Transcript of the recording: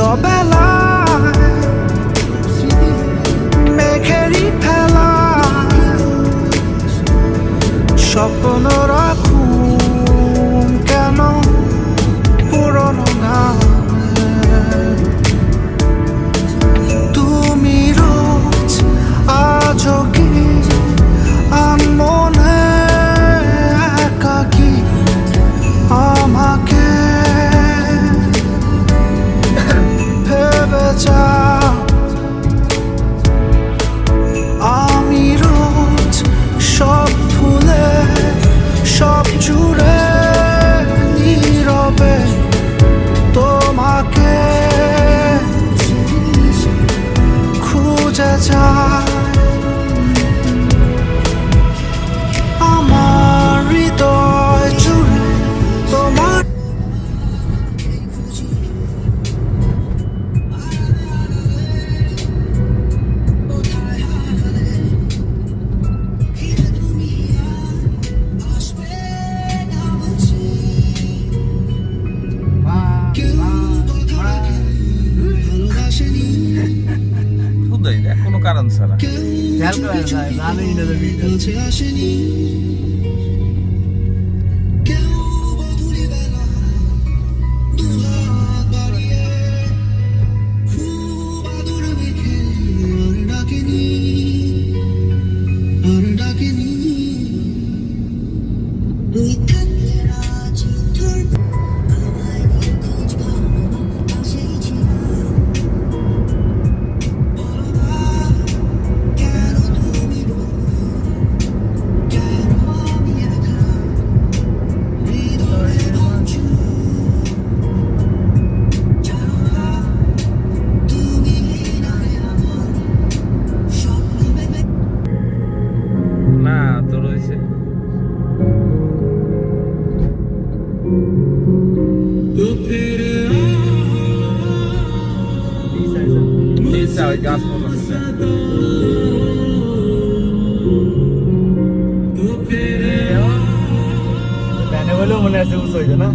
অবেলায় মেঘেরই ফেলা স্বপ্ন রাখুন কেন পুরনো গানে তুমি রোজ আজও কি মনে একাকি আমাকে ভেবে যাও আমি রোজ সব ভুলে সব জুড়ে নীরবে তোমাকে খুঁজে যাই আমার হৃদয় জুড়ে তোমার খুদাই দেখ কোনো কারণ ছাড়া না তো রয়েছে ওই গাছ মনে হচ্ছে মনে আছে বুঝতে না